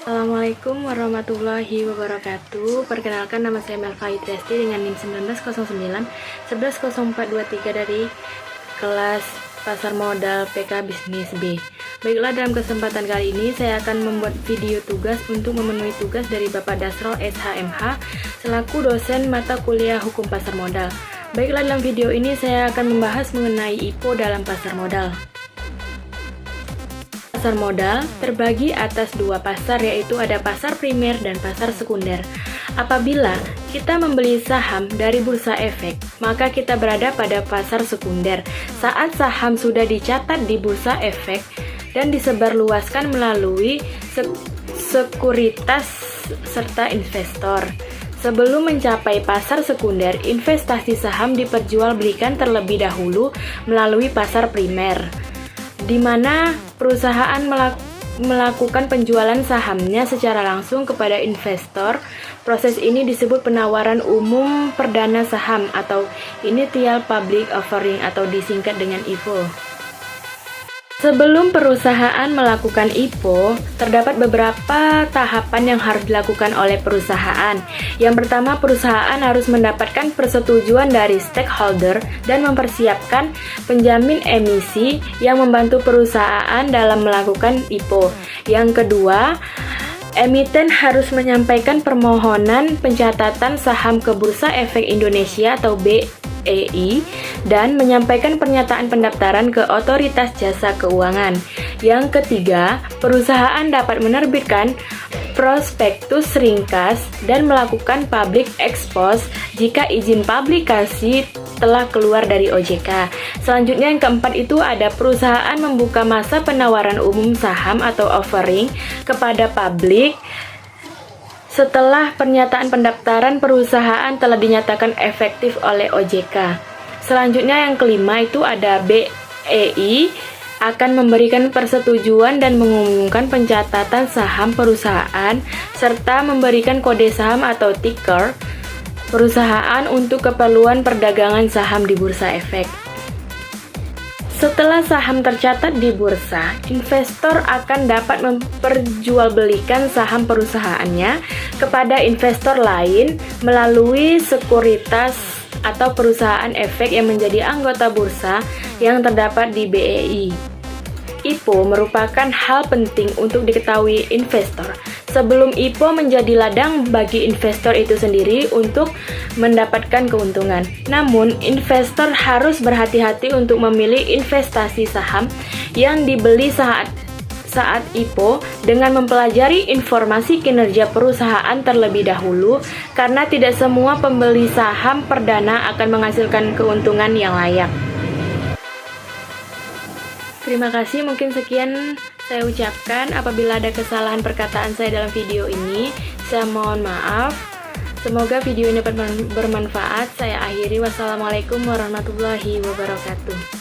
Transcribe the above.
Assalamualaikum warahmatullahi wabarakatuh. Perkenalkan, nama saya Melva Itriasti dengan NIM 1909 110423 dari kelas Pasar Modal PK Bisnis B. Baiklah, dalam kesempatan kali ini saya akan membuat video tugas untuk memenuhi tugas dari Bapak Dasro SHMH selaku dosen mata kuliah Hukum Pasar Modal. Baiklah, dalam video ini saya akan membahas mengenai IPO dalam pasar modal. Pasar modal terbagi atas dua pasar, yaitu ada pasar primer dan pasar sekunder. Apabila kita membeli saham dari bursa efek, maka kita berada pada pasar sekunder. Saat saham sudah dicatat di bursa efek dan disebarluaskan melalui sekuritas serta investor. Sebelum mencapai pasar sekunder, investasi saham diperjualbelikan terlebih dahulu melalui pasar primer, di mana perusahaan melakukan penjualan sahamnya secara langsung kepada investor. Proses ini disebut penawaran umum perdana saham atau Initial Public Offering atau disingkat dengan IPO. Sebelum perusahaan melakukan IPO, terdapat beberapa tahapan yang harus dilakukan oleh perusahaan. Yang pertama, perusahaan harus mendapatkan persetujuan dari stakeholder dan mempersiapkan penjamin emisi yang membantu perusahaan dalam melakukan IPO. Yang kedua, emiten harus menyampaikan permohonan pencatatan saham ke Bursa Efek Indonesia atau BEI dan menyampaikan pernyataan pendaftaran ke Otoritas Jasa Keuangan. Yang ketiga, perusahaan dapat menerbitkan prospektus ringkas dan melakukan public expose jika izin publikasi telah keluar dari OJK. Selanjutnya, yang keempat itu ada perusahaan membuka masa penawaran umum saham atau offering kepada publik setelah pernyataan pendaftaran perusahaan telah dinyatakan efektif oleh OJK. Selanjutnya, yang kelima itu ada BEI akan memberikan persetujuan dan mengumumkan pencatatan saham perusahaan serta memberikan kode saham atau ticker perusahaan untuk keperluan perdagangan saham di bursa efek. Setelah saham tercatat di bursa, investor akan dapat memperjualbelikan saham perusahaannya kepada investor lain melalui sekuritas atau perusahaan efek yang menjadi anggota bursa yang terdapat di BEI. IPO merupakan hal penting untuk diketahui investor. Sebelum IPO menjadi ladang bagi investor itu sendiri untuk mendapatkan keuntungan. Namun, investor harus berhati-hati untuk memilih investasi saham yang dibeli saat IPO dengan mempelajari informasi kinerja perusahaan terlebih dahulu, karena tidak semua pembeli saham perdana akan menghasilkan keuntungan yang layak. Terima kasih, mungkin sekian saya ucapkan. Apabila ada kesalahan perkataan saya dalam video ini, saya mohon maaf. Semoga video ini dapat bermanfaat. Saya akhiri. Wassalamualaikum warahmatullahi wabarakatuh.